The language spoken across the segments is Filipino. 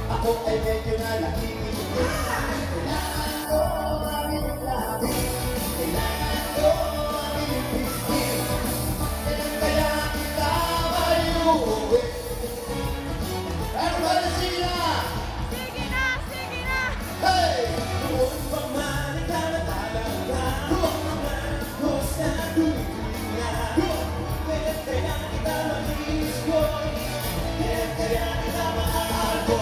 Ako ay medyo na nakikita. Kailangan ko mamilipin. Kailangan ko mamilipin. Kaya kita mayuwi. Ano ba na sila? Sige na! Sige na! Hey! Noon pa man ikaw na talaga. Hos na tuwina. Kaya kita malinis ko. Kaya kita mahal ko.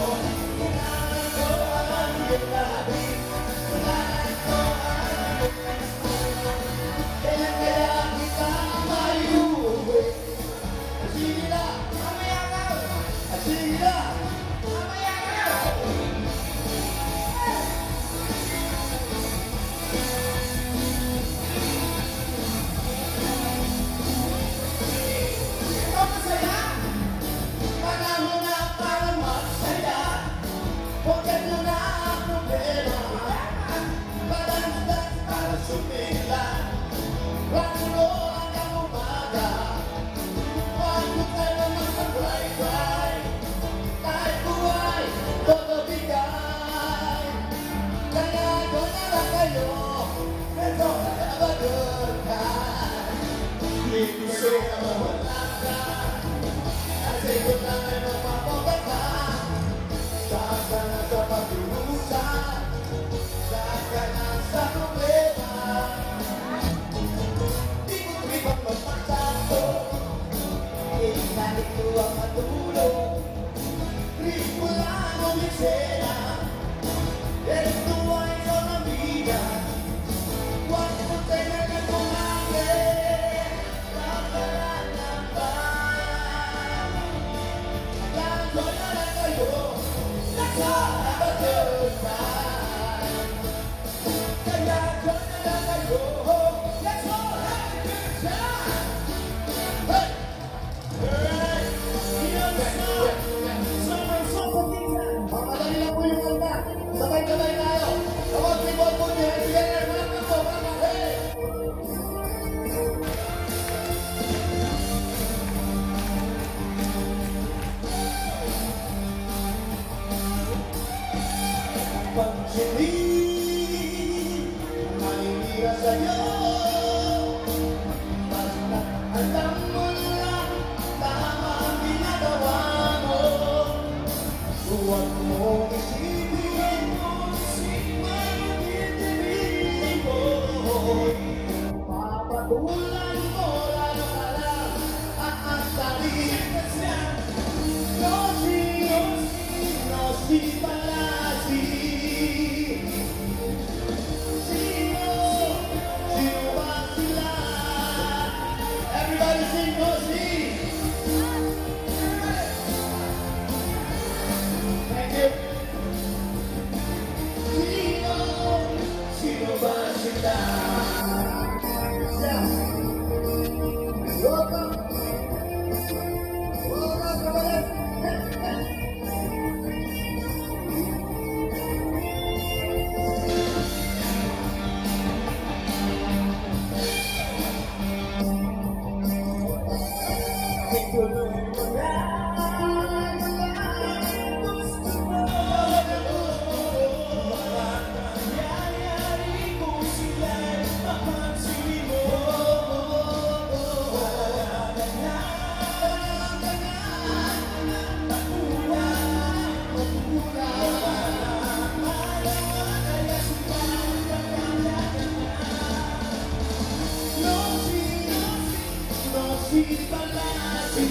Sino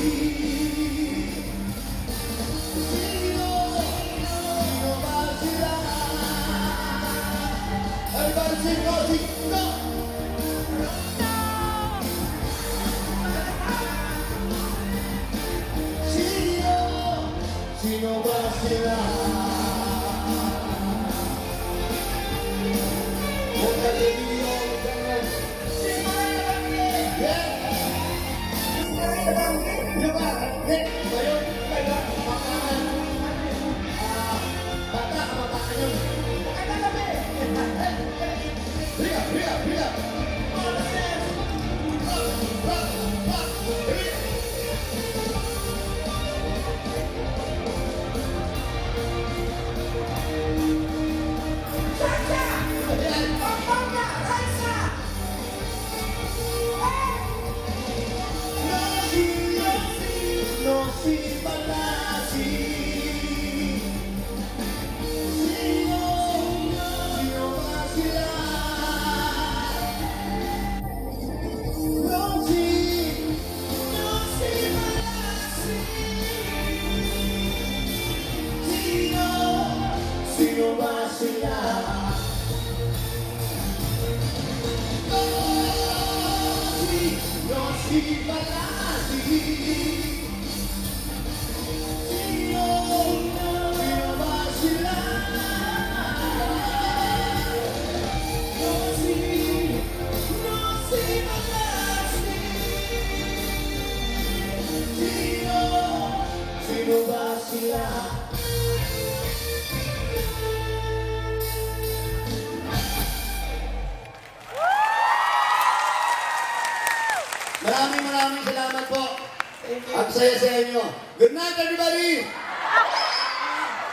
ba sila? Everybody sing, go, sing, go! Sino ba sila? Huwag kalimutan ganyan. Yeah! Di ba? Ngayon, kaya makakan. Bata, kamatakan yun. Riga, riga, riga. Sino ba sila? Sino si Palasi? Sino ba sila? Sino si Palasi? Sino ba sila? Maraming salamat po. Ang saya sa inyo. Good night, everybody!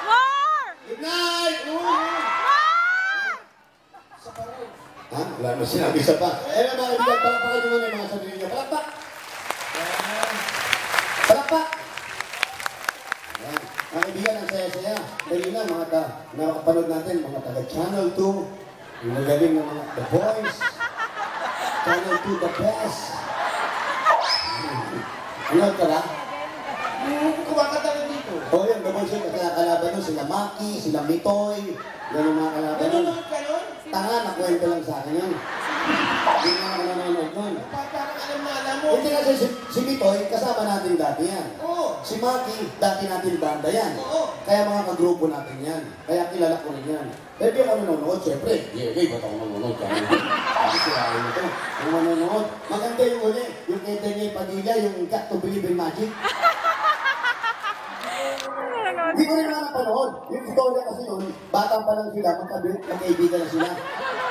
More! Good night! More! Ha? Wala na sinabi sa pa. Eh, mga kaibigan, palakpakan nyo muna yung mga sarili nyo. Palakpak! Palakpak! Ayan. Mga kaibigan, ang saya-saya. Dahil na, mga nakakapanood natin, mga taga-Channel 2, yung magaling ng mga The Boys, Channel 2 the best. Ano ka ba? Kumakanta na dito. Oo, yung The Boys, yung kalaban nun, sila Maki, sila Mitoy, yan yung mga kalaban nun. Nanonood ka nun? Tanga, nakwento lang sa akin yun. Hindi na ako nanonood nun. Parang alam mo. Hindi kasi si Mitoy, kasama natin dati yan. Oo. Si Maki, dati natin banda yan. Oo. Kaya mga kagrupo natin yan. Kaya kilala ko rin yan. Pero di ako nanonood, syempre. Ba't ako nanonood? Kasi sila rin ito. Kung nanonood, maganda yung uli. Yung kay Daniel Padilla, yung Got to Believe in Magic. Hindi ko rin naman napanood. Yung istorya kasi noon, bata pa lang sila, magkaibigan na sila.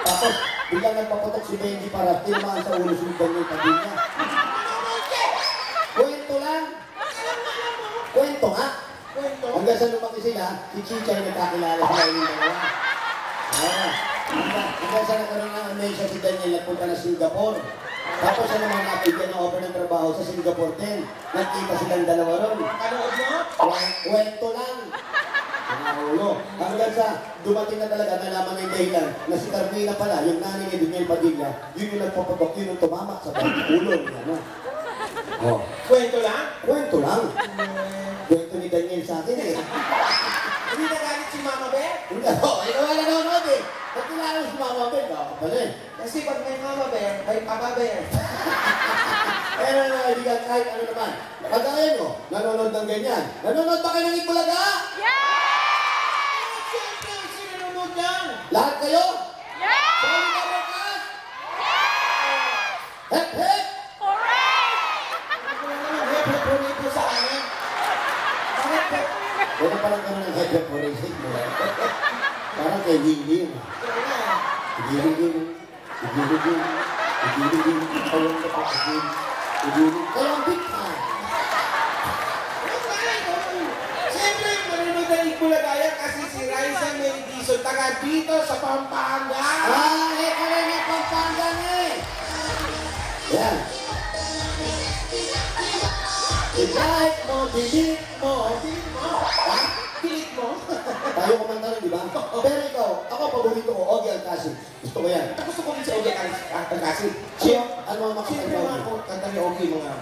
Tapos, biglang nagpapatok si Benji para tinamaan sa ulo si Daniel Padilla. Kwento lang. Kwento nga. Kwento. Hanggang sa lumaki sila, si Chichay nagkakilala sila yung dalawa. Hanggang sa nagkaroon ng amnesia si Daniel, nagpunta na Singapore. Tapos siya naman nakibigyan ng offer ng trabaho sa Singapore din. Nagkita silang dalawa ron. Panood mo? Kwento lang. Mga ulo. Hanggang sa dumating na talaga, nalaman na yung dahilan na si Carmina pala, yung nanay ni Daniel Padilla, yun yung nagpapatok, yun yung tumama sa ulo niya. No? Oh. Kwento lang? Kwento lang. Kwento ni Daniel sa akin eh. Hindi nagalit si Mama Bear? Hindi ako, ikaw wala nanonood eh. Ba't kilala si Mama Ben? Ako pala eh. Kasi pag may Mama Bear, may Papa Bear. Pero mga kaibigan, kahit ano naman, kagaya nyo, nanonood ng ganyan. Nanonood ba kayo ng Itbulaga? Siyempre, sino nanonood yan? Lahat kayo? Solid ka Rokas? Hep, hep! Hep-hep po sa amin. Hep-hep. Pwede parang kami ng hep, hep, forensic mo. Parang kay Willie. Igilin-gilin. Igilin-gilin. Igilin-gilin. Ipawang ka pa. Igilin. Kaya ang big time. Siyempre, manunod ng Itbulagaya kasi si Raisa Mendizon, taga dito sa Pampanga. Ito rin yung Pampangan eh. Yan. Ikahit mo, dilit mo. Pilit mo? Ha? Pilit mo? Tayo kumanta rin, di ba? Pero ikaw, ako paborito ko, Ogie Alcacid. Gusto ko yan. Gusto ko rin si Ogie kasi. Siya, ano ang Siyempre makapagpaw mga mo? kanta ni Ogie mga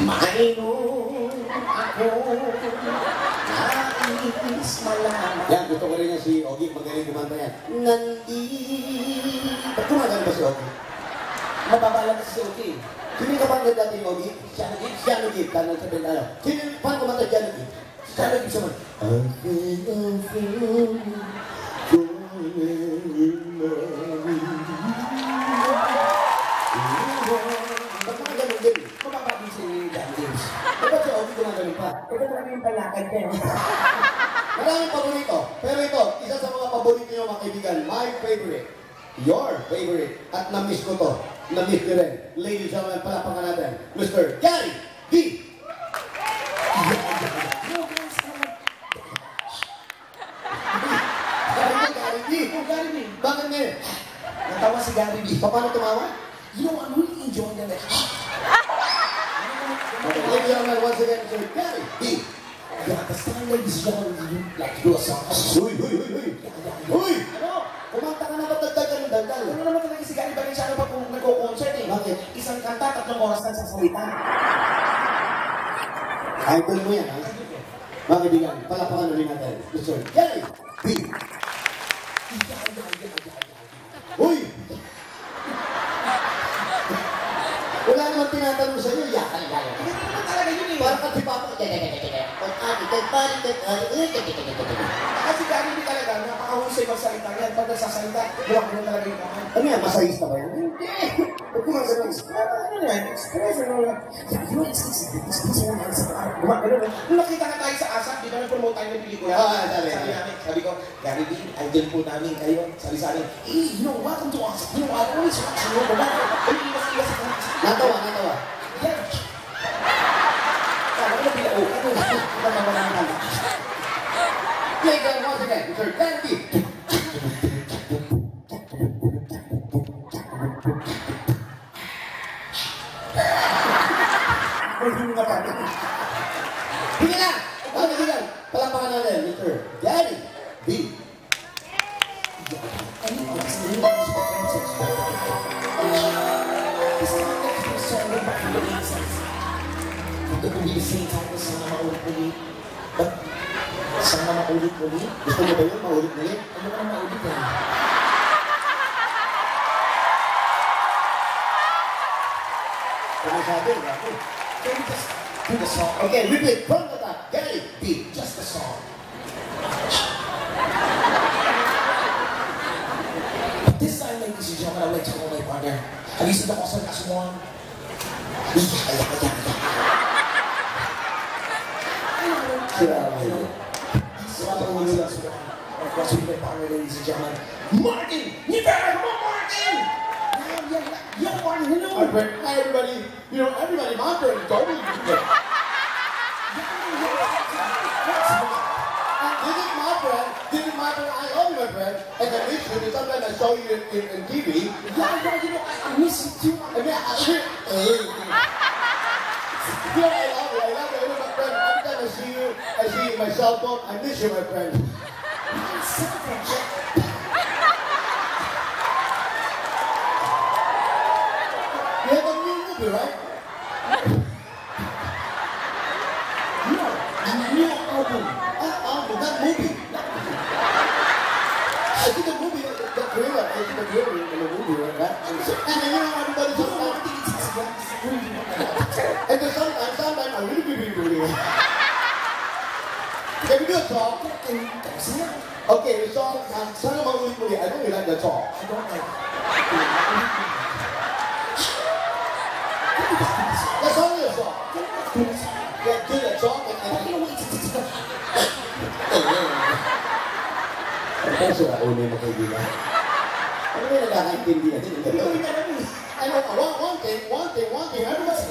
Mainom ako, nais malaman. Yan, gusto ko rin yan si Ogie. Magaling kumanta yan. Ba't kumagano ba si Ogie? Mababala na si Ogie. Sino yung kapanggan dati ni Ogie? Siya naging Siano Gibb. Tanong sa Bentalo. Sino yung paano kumanta Siano Gibb? Siya naging saman. Ba't mga ganun din? Mababa din si Dan James. Ba't si Ogie gumagaling pa? Ito talaga yung palakad niya. Maraming paborito. Pero ito, isa sa mga paborito nyo mga kaibigan, my favorite, your favorite, at na-miss ko to. Na-miss ko rin. Ladies and gentlemen, palapakan natin, Mr. Gary V. Gary V. Oh, Gary B. Bakit ngayon? Natawa si Gary B. Paano tumawa? You know, I'm really enjoying that. Okay, ladies and gentlemen, once again, Mr. Gary V. Yeah, the time ladies and gentlemen, you like to do a song. Uy, uy, uy, uy. Uy! Ano? Kumanta ka na ba't dagdag ka ng dagdag? Ano naman talaga si Gary Valenciano pa kung nagko-concert eh? Bakit? Isang kanta, 3 oras lang sa salita. Idol mo yan, ha? Mga kaibigan, palapakan ulit natin. Mr. Gary V. Uy! Wala naman tinatanong sa'yo, yakan lang. Hindi naman talaga yun eh. Parang kasi papa, Kasi Gary B talaga, napakahusay magsalita yan. Pag nagsasalita, buwag mo talaga yung kaman. ano yan, masayista ba yan? Hindi! Ba't kumang ganun? Ano yan? Express, ano yan? Gumagano na. Nung nakita na tayo sa ASAP, di ba nag-promote tayo ng pelikula? Sabi namin, sabi ko, Gary B, idol po namin kayo. Sabi sa akin, hey, you know, welcome to ASAP. You know, I always watch you. Ay, iwas-iwas ako. Natawa, natawa. Yan. Sabi ko, pila, oh, ano na? Natawa na naman. Play them once again, Mr. Gary V. Sige na! Mga kaibigan, palapakan natin, Mr. Gary V. Ito kung di same time sana maulit-ulit. But, sana maulit-ulit. Gusto mo ba yun? Maulit-ulit? Ano ka na maulit yan? Ano sabi? Ako. Can we just do the song? Okay, repeat from the top. Gary V. Just the song. But this time, ladies and gentlemen, I'd like to call my partner. Alisin ako sa kasumuan. Sira ako yun. Sira ako yun. Of course, with my partner, ladies and gentlemen, Martin! Nivera! Come on, Martin! Yeah, Martin, hello! My friend, hi everybody. You know, everybody, my friend is always good. This is my friend. This is my friend. I love you, my friend. And I miss you. And sometimes I show you in TV. Yeah, you know, I miss you too. I mean, you know, I love you. I love you. You're my friend. Every time I see you in my cell phone, I miss you, my friend. You have a new movie, right? No, new album. Album, not movie. I think the movie, the trailer, I think the trailer in the movie, right? And then, you know, everybody and then sometimes I really be doing it. Can we do a song? Okay, the song, sana maulit-ulit. I don't really like the song. I don't like The song is a song. Yeah, do that song Ano sila ulo mo kaibigan? Ano ba yung nakakaintindihan? I know, one thing, everybody,